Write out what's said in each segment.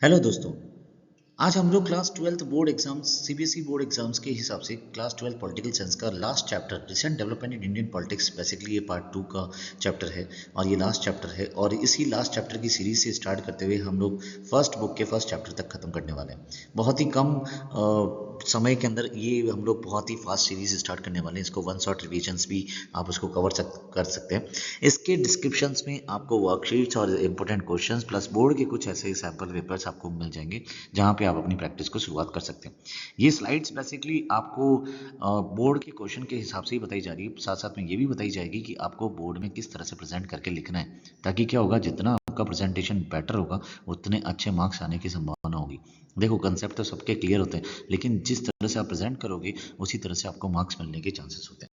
Hello दोस्तों। आज हम लोग class twelfth board exams CBSE board exams के हिसाब से क्लास ट्वेल्थ पॉलिटिकल साइंस का last chapter recent development in Indian politics, basically ये पार्ट टू का चैप्टर है और ये लास्ट चैप्टर है। और इसी लास्ट चैप्टर की सीरीज से स्टार्ट करते हुए हम लोग फर्स्ट बुक के फर्स्ट चैप्टर तक खत्म करने वाले हैं। बहुत ही कम समय के अंदर ये हम लोग बहुत ही फास्ट सीरीज स्टार्ट करने वाले हैं। इसको वन शॉट रिविजन्स भी आप उसको कर सकते हैं। इसके डिस्क्रिप्शंस में आपको वर्कशीट्स और इंपॉर्टेंट क्वेश्चंस प्लस बोर्ड के कुछ ऐसे सैम्पल पेपर्स आपको मिल जाएंगे जहाँ पे आप अपनी प्रैक्टिस को शुरुआत कर सकते हैं। ये स्लाइड्स बेसिकली आपको बोर्ड के क्वेश्चन के हिसाब से ही बताई जा रही है, साथ साथ में ये भी बताई जाएगी कि आपको बोर्ड में किस तरह से प्रेजेंट करके लिखना है, ताकि क्या होगा, जितना आपका प्रेजेंटेशन बेटर होगा उतने अच्छे मार्क्स आने की संभावना होगी। देखो, कंसेप्ट तो सबके क्लियर होते हैं, लेकिन जिस तरह से आप प्रेजेंट करोगे उसी तरह से आपको मार्क्स मिलने के चांसेस होते हैं।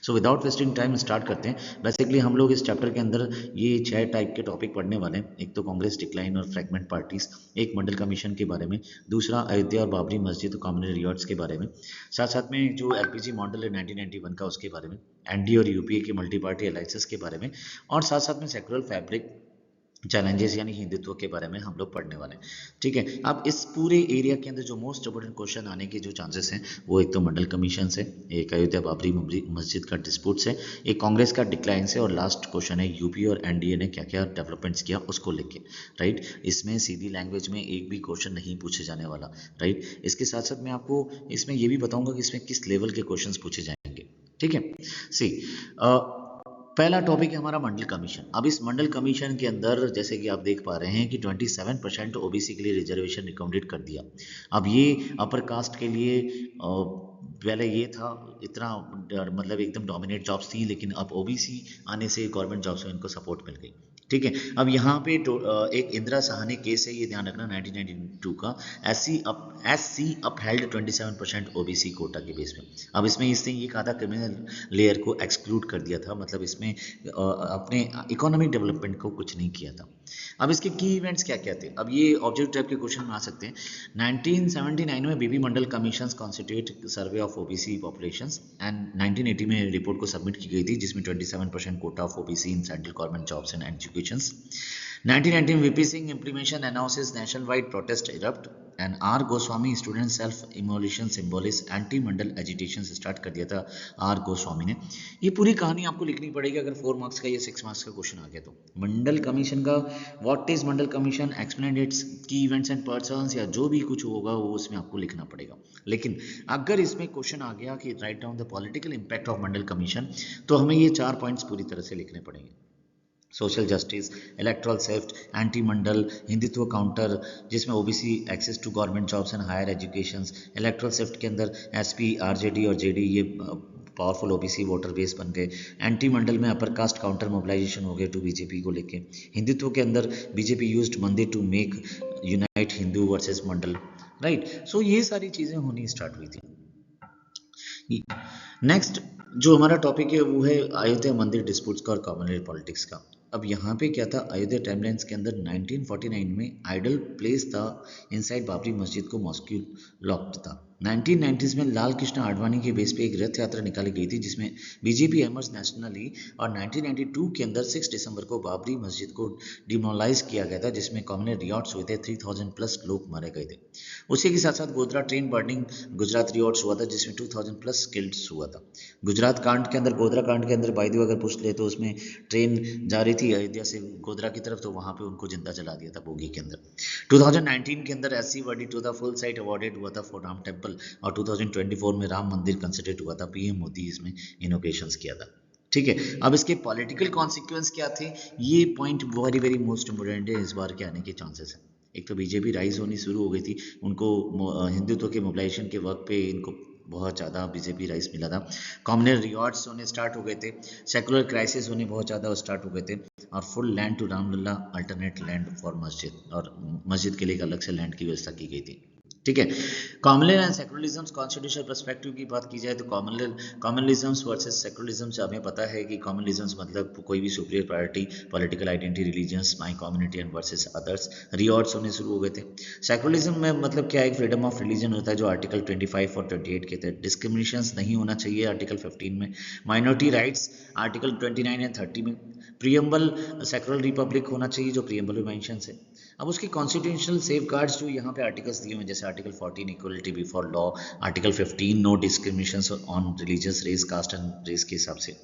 So without wasting time start करते हैं। बेसिकली हम लोग इस चैप्टर के अंदर ये 6 टाइप के टॉपिक पढ़ने वाले हैं। एक तो कांग्रेस डिक्लाइन और फ्रैगमेंट पार्टीज, एक मंडल कमीशन के बारे में, दूसरा अयोध्या और बाबरी मस्जिद कॉमनल रियॉट्स के बारे में, साथ साथ में जो एलपीजी मॉडल है 1991 का उसके बारे में, एनडीए और यूपीए के मल्टी पार्टी अलायंसेस के बारे में, और साथ साथ में सेक्युलर फैब्रिक चैलेंजेस यानी हिंदुत्व के बारे में हम लोग पढ़ने वाले हैं। ठीक है, अब इस पूरे एरिया के अंदर जो मोस्ट इंपोर्टेंट क्वेश्चन आने के जो चांसेस हैं वो एक तो मंडल कमीशन से, एक अयोध्या बाबरी मस्जिद का डिस्प्यूट से, एक कांग्रेस का डिक्लाइन से, और लास्ट क्वेश्चन है यूपी और एनडीए ने क्या क्या डेवलपमेंट्स किया उसको लेके। राइट, इसमें सीधी लैंग्वेज में एक भी क्वेश्चन नहीं पूछे जाने वाला। राइट, इसके साथ साथ मैं आपको इसमें ये भी बताऊंगा कि इसमें किस लेवल के क्वेश्चन पूछे जाएंगे। ठीक है, सी पहला टॉपिक है हमारा मंडल कमीशन। अब इस मंडल कमीशन के अंदर जैसे कि आप देख पा रहे हैं कि 27% ओबीसी के लिए रिजर्वेशन रिकमेंडेड कर दिया। अब ये अपर कास्ट के लिए पहले ये था, इतना मतलब एकदम डोमिनेट जॉब्स थी, लेकिन अब ओबीसी आने से गवर्नमेंट जॉब्स में इनको सपोर्ट मिल गई। ठीक है, अब यहाँ पे एक इंदिरा साहनी केस है, ये ध्यान रखना, 1992 का। S C upheld 27% OBC quota के बेस में। अब इसमें इसने ये कहा था क्रिमिनल लेयर को एक्सक्लूड कर दिया था, मतलब इसमें अपने इकोनॉमिक डेवलपमेंट को कुछ नहीं किया था। अब इसके की इवेंट्स क्या क्या थे, अब ये ऑब्जेक्टिव टाइप के क्वेश्चन में आ सकते हैं। 1979 में BB Mandal commission constitute survey of OBC populations and 1980 में रिपोर्ट को सबमिट की गई थी, जिसमें 27% quota of OBC in central government jobs and education. 1919 VP Singh implementation announces national wide protest erupt and R Goswami student self immolation symbolises anti Mandal agitation start कर दिया था are Goswami ने। ये पूरी कहानी आपको लिखनी पड़ेगी अगर 4 मार्क्स का या 6 मार्क्स का क्वेश्चन आ गया तो। मंडल कमीशन का what is Mandal commission, explain it's की इवेंट्स एंड पर्सन्स, या जो भी कुछ होगा वो उसमें आपको लिखना पड़ेगा। लेकिन अगर इसमें क्वेश्चन आ गया कि write down the political impact of Mandal commission, तो हमें ये 4 पॉइंट्स पूरी तरह से लिखने पड़ेंगे। Social justice, electoral shift, anti Mandal, Hindutva counter जिसमें OBC access to government jobs and higher education, electoral shift के अंदर एसपी, आरजेडी और जेडी ये पावरफुल ओबीसी वोटर बेस बन गए। एंटी मंडल में अपर कास्ट काउंटर मोबिलाइजेशन हो गए टू बीजेपी को लेके। हिंदुत्व के अंदर BJP used mandir to make unite Hindu versus Mandal. Right, so ये सारी चीज़ें होनी स्टार्ट हुई थी। नेक्स्ट जो हमारा टॉपिक है वो है अयोध्या मंदिर डिस्प्यूट्स का और कॉमनवेल्थ पॉलिटिक्स का। अब यहाँ पे क्या था, अयोध्या टाइमलाइंस के अंदर 1949 में आइडल प्लेस था इनसाइड बाबरी मस्जिद को मॉस्क्यू लॉक्ड था। 1990s में लाल कृष्ण आडवाणी के बेस पे एक रथ यात्रा निकाली गई थी जिसमें बीजेपी एमर्स नेशनली, और 1992 के अंदर 6 दिसंबर को बाबरी मस्जिद को डिमोलाइज किया गया था, जिसमें कॉमनल रियॉट्स हुए थे, 3000 प्लस लोग मारे गए थे। उसी के साथ साथ Godhra train burning Gujarat rewards हुआ था जिसमें 2000 प्लस किल्ड्स हुआ था। गुजरात कांड के अंदर, गोधरा कांड के अंदर बाय द वे अगर पूछ ले तो उसमें ट्रेन जा रही थी अयोध्या से गोधरा की तरफ, तो वहां पे उनको जिंदा जला दिया था बोगी के अंदर। 2019 के अंदर SC verdict to the full site awarded हुआ था फॉर राम टेम्पल, और 2024 में राम मंदिर कंसिडर्ड हुआ था, पीएम मोदी इसमें इनोवेशंस किया था। ठीक है, अब इसके पॉलिटिकल कॉन्सिक्वेंस क्या थे, ये point very very most important है, इस बार के आने के चांसेस हैं। एक तो बीजेपी राइज होनी शुरू हो गई थी, उनको हिंदुत्व के मोबिलाइजेशन के वर्क पे इनको बहुत ज़्यादा बीजेपी राइज मिला था। कॉमनल रिवॉर्ड्स होने स्टार्ट हो गए थे, सेकुलर क्राइसिस होने बहुत ज़्यादा स्टार्ट हो गए थे, और full land to Ramlalla alternate land for मस्जिद, और मस्जिद के लिए एक अलग से लैंड की व्यवस्था की गई थी। ठीक है, communal and secularism constitutional perspective की बात की जाए तो कॉमनलिज्म वर्सेस सेकुलरिज्म से हमें पता है कि कॉमनलिज्म मतलब कोई भी superior priority, political identity, religions, my community and versus others, rewards होने शुरू हो गए थे। सेकुलरिज्म में मतलब क्या है, एक फ्रीडम ऑफ रिलीजन होता है जो आर्टिकल 25 और 28 के तहत, डिस्क्रिमिनेशन नहीं होना चाहिए आर्टिकल 15 में, माइनॉरिटी राइट्स आर्टिकल 29 एंड 30 में, प्रियम्बल सेक्युलर रिपब्लिक होना चाहिए, जो प्रियम्बल में मेंशन है। अब उसकी कॉन्स्टिट्यूशनल सेफ गार्ड्स जो यहाँ पे आर्टिकल्स दिए हुए हैं, जैसे article 14 equality before law, article 15 no discrimination on religious race caste and race के हिसाब से।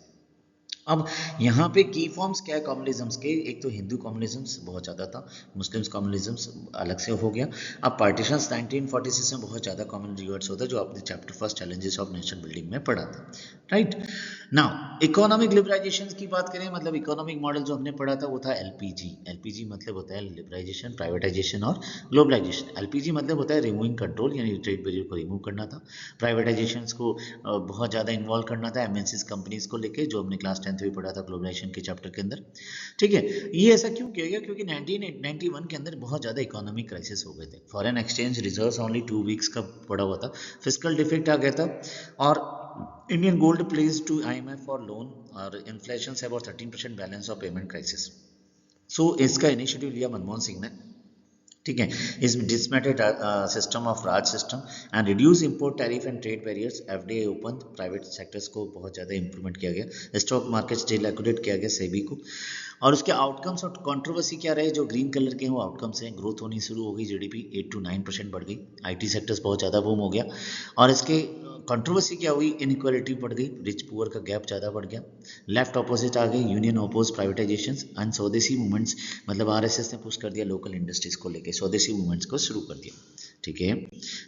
अब यहाँ पे की फॉर्म्स क्या है कम्युनलिज्म्स के, एक तो हिंदू कम्युनलिज्म्स बहुत ज़्यादा था, मुस्लिम्स कम्युनलिज्म्स अलग से हो गया। अब पार्टीशंस 1946 में बहुत ज़्यादा कॉमन रिवर्ड्स होता है, जो आपने chapter first challenges of nation building में पढ़ा था, राइट। नाउ इकोनॉमिक लिबराइजेशन की बात करें, मतलब इकोनॉमिक मॉडल जो हमने पढ़ा था वो था एलपीजी। एलपीजी मतलब होता है लिबराइजेशन, प्राइवेटाइजेशन और ग्लोबलाइजेशन। एलपीजी मतलब होता है रिमूविंग कंट्रोल, यानी ट्रेड बैरियर को रिमूव करना था। प्राइवेटाइजेशन को बहुत ज़्यादा इन्वॉल्व करना था एमएनसीज कंपनीज को लेके, जो हमने क्लास 10th में पढ़ा था ग्लोबलाइजेशन के चैप्टर के अंदर, ठीक है। ये ऐसा क्यों किया गया, क्योंकि 1991 के अंदर बहुत ज़्यादा इकोनॉमिक क्राइसिस हो गए थे। Foreign exchange reserves only 2 weeks का पड़ा हुआ था, फिस्कल डिफेक्ट आ गया था, और Indian gold place to IMF for loan, और इन्फ्लेशन से about 13% balance of payment crisis. So इसका इनिशिएटिव लिया मनमोहन सिंह ने, ठीक है। इस dismantled system of raj system and reduce import tariff and trade barriers, FDI open, private sectors को बहुत ज़्यादा इंप्रूवमेंट किया गया, स्टॉक मार्केट डिरेगुलेट किया गया सेबी को। और उसके आउटकम्स और कंट्रोवर्सी क्या रहे, जो ग्रीन कलर के हैं वो आउटकम्स हैं। ग्रोथ होनी शुरू हो गई, जीडीपी 8 to 9% बढ़ गई, आईटी सेक्टर्स बहुत ज़्यादा बूम हो गया। और इसके कंट्रोवर्सी क्या हुई, इनइक्वालिटी बढ़ गई, रिच पुअर का गैप ज़्यादा बढ़ गया, लेफ्ट अपोजिट आ गई, यूनियन अपोज प्राइवेटाइजेशन एंड स्वदेशी मूवमेंट्स, मतलब आरएसएस ने पुश कर दिया लोकल इंडस्ट्रीज को लेके, स्वदेशी मूवमेंट्स को शुरू कर दिया, ठीक है।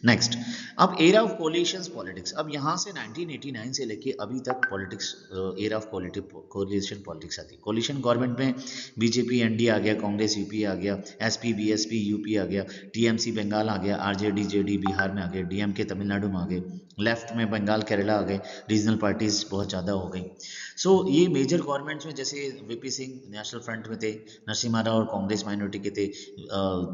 नेक्स्ट, अब एरा ऑफ कोलिशंस पॉलिटिक्स। अब यहाँ से 1989 से लेके अभी तक politics, era of coalition politics आती है। कोलिशन गवर्नमेंट में बीजेपी एनडीए आ गया, कांग्रेस यूपी आ गया, एसपी बीएसपी यूपी आ गया, टीएमसी बंगाल आ गया, आरजेडी जेडी बिहार में आ गए, डीएमके तमिलनाडु में आ गए, लेफ्ट में बंगाल केरला आ गए, रीजनल पार्टीज बहुत ज़्यादा हो गई। सो ये मेजर गवर्नमेंट्स में, जैसे वीपी सिंह नेशनल फ्रंट में थे, नरसिम्हा राव और कांग्रेस माइनॉरिटी के थे,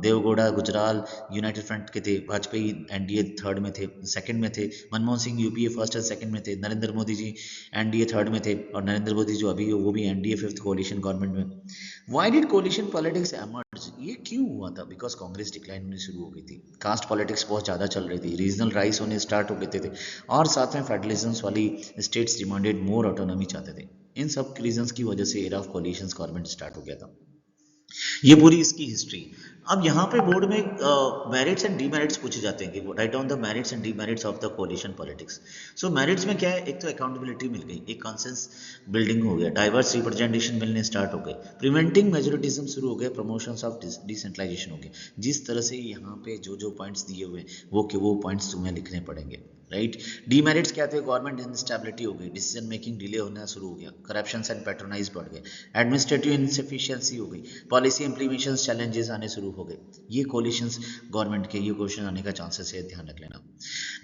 देवगौड़ा गुजराल यूनाइटेड फ्रंट के थे, वाजपेयी एनडीए थर्ड में थे, सेकंड में थे, मनमोहन सिंह यूपीए फर्स्ट और सेकंड में थे, नरेंद्र मोदी जी एनडीए थर्ड में थे, और नरेंद्र मोदी जो अभी वो भी एनडीए फिफ्थ कोalition गवर्नमेंट में। Why did coalition politics emerge, ये क्यों हुआ था, बिकॉज कांग्रेस डिक्लाइन होनी शुरू हो गई थी, कास्ट पॉलिटिक्स बहुत ज़्यादा चल रही थी, रीजनल राइस होने स्टार्ट हो गए थे, और साथ में फेडरलिज्म वाली स्टेट्स डिमांडेड मोर ऑटोनॉमी चाहते थे। इन सब रीजंस की वजह से era of collisions government start हो गया था। ये पूरी इसकी हिस्ट्री। अब यहाँ पे बोर्ड में मेरिट्स एंड डीमेरिट्स पूछे जाते हैं कि write down the merits and demerits of the coalition politics. So merits में क्या है, एक तो अकाउंटेबिलिटी मिल गई, एक कॉन्सेंस बिल्डिंग हो गया, डाइवर्स रिप्रेजेंटेशन मिलने स्टार्ट हो गए, प्रिवेंटिंग मेजोरिटिज्म शुरू हो गया, प्रमोशंस ऑफ डिसेंट्रलाइजेशन हो गया। जिस तरह से यहाँ पे जो जो पॉइंट्स दिए हुए वो पॉइंट्स तुम्हें लिखने पड़ेंगे, राइट। डीमेरिट्स क्या थे, गवर्नमेंट इंस्टेबिलिटी हो गई, डिसीजन मेकिंग डिले होना शुरू हो गया, करप्शन एंड पैट्रोनाइज बढ़ गए, एडमिनिस्ट्रेटिव इनसफिशिएंसी हो गई, पॉलिसी इंप्लीमेंटेशन चैलेंजेस आने शुरू हो गए। ये कोलिशंस गवर्नमेंट के ये क्वेश्चन आने का चांसेस है, ध्यान रख लेना।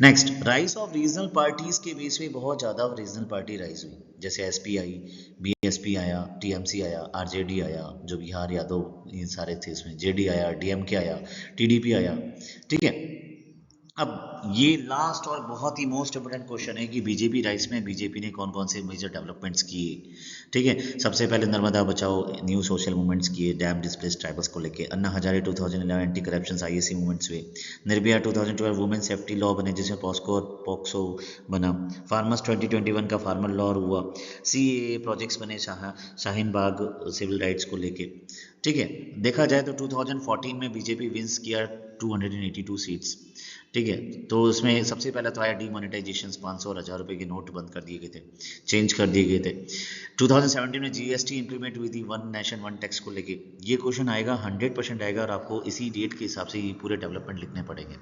Next, rise of regional parties के बेस पे बहुत ज़्यादा रीजनल पार्टी राइज हुई, जैसे एसपी आई, बीएसपी आया, टीएमसी आया, आरजेडी आया, जो बिहार यादव ये सारे थे इसमें, जेडी आया, डीएमके आया, टीडीपी आया, ठीक है। अब ये लास्ट और बहुत ही मोस्ट इंपोर्टेंट क्वेश्चन है कि बीजेपी राइस में बीजेपी ने कौन कौन से मेजर डेवलपमेंट्स किए, ठीक है। सबसे पहले Narmada Bachao new social movements किए, डैम डिस्प्लेस ट्राइबल्स को लेके, Anna Hazare 2011 anti corruption IAC movements हुए, निर्भया 2012 वुमेन सेफ्टी लॉ बने जिसमें पॉस्को और पॉक्सो बना, फार्मर्स 2021 का फार्मर लॉ हुआ, सीएए प्रोजेक्ट्स बने, शाहीन बाग सिविल राइट्स को लेके, ठीक है। देखा जाए तो 2014 में बीजेपी विंस किया 282 सीट्स, ठीक है। तो उसमें सबसे पहला तो आया डीमोनेटाइजेशन, 500 और 1000 रुपए के नोट बंद कर दिए गए थे, चेंज कर दिए गए थे। 2017 में जीएसटी इंप्लीमेंट हुई थी, वन नेशन वन टैक्स को लेके। ये क्वेश्चन आएगा, 100% आएगा, और आपको इसी डेट के हिसाब से ये पूरे डेवलपमेंट लिखने पड़ेंगे।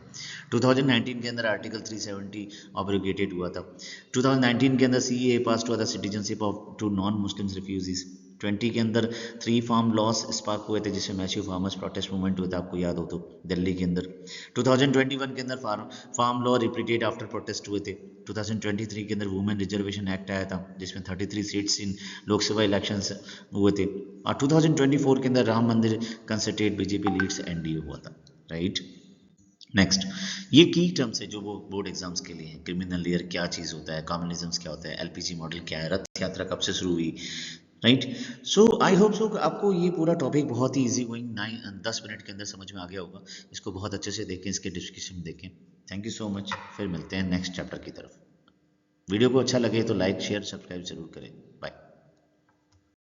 2019 के अंदर आर्टिकल 370 ऑब्लिगेटेड हुआ था। 2019 के अंदर सीएए पास हुआ था, citizenship of to non Muslims refugees. 20 के अंदर 3 फार्म लॉस स्पार्क हुए थे, जिसमें मैसिव फार्मर्स प्रोटेस्ट मूवमेंट हुआ था, आपको याद हो तो, दिल्ली के अंदर। 2021 के अंदर farm law repeated after protest हुए थे। 2023 के अंदर वुमेन रिजर्वेशन एक्ट आया था, जिसमें 33 सीट्स इन लोकसभा इलेक्शंस हुए थे। और 2024 के अंदर राम मंदिर कंसल्टेट बीजेपी लीड्स एनडीए हुआ था, राइट। नेक्स्ट, ये की टर्म्स है जो वो बोर्ड एग्जाम्स के लिए हैं। क्रिमिनल लेयर क्या चीज़ होता है, कम्युनिज्म क्या होता है, एलपीजी मॉडल क्या है, रथ यात्रा कब से शुरू हुई, right. So I hope so आपको ये पूरा टॉपिक बहुत ही इजी गोइंग 10 मिनट के अंदर समझ में आ गया होगा। इसको बहुत अच्छे से देखें, इसके डिस्क्रिप्शन देखें। थैंक यू सो मच, फिर मिलते हैं नेक्स्ट चैप्टर की तरफ। वीडियो को अच्छा लगे तो लाइक शेयर सब्सक्राइब जरूर करें।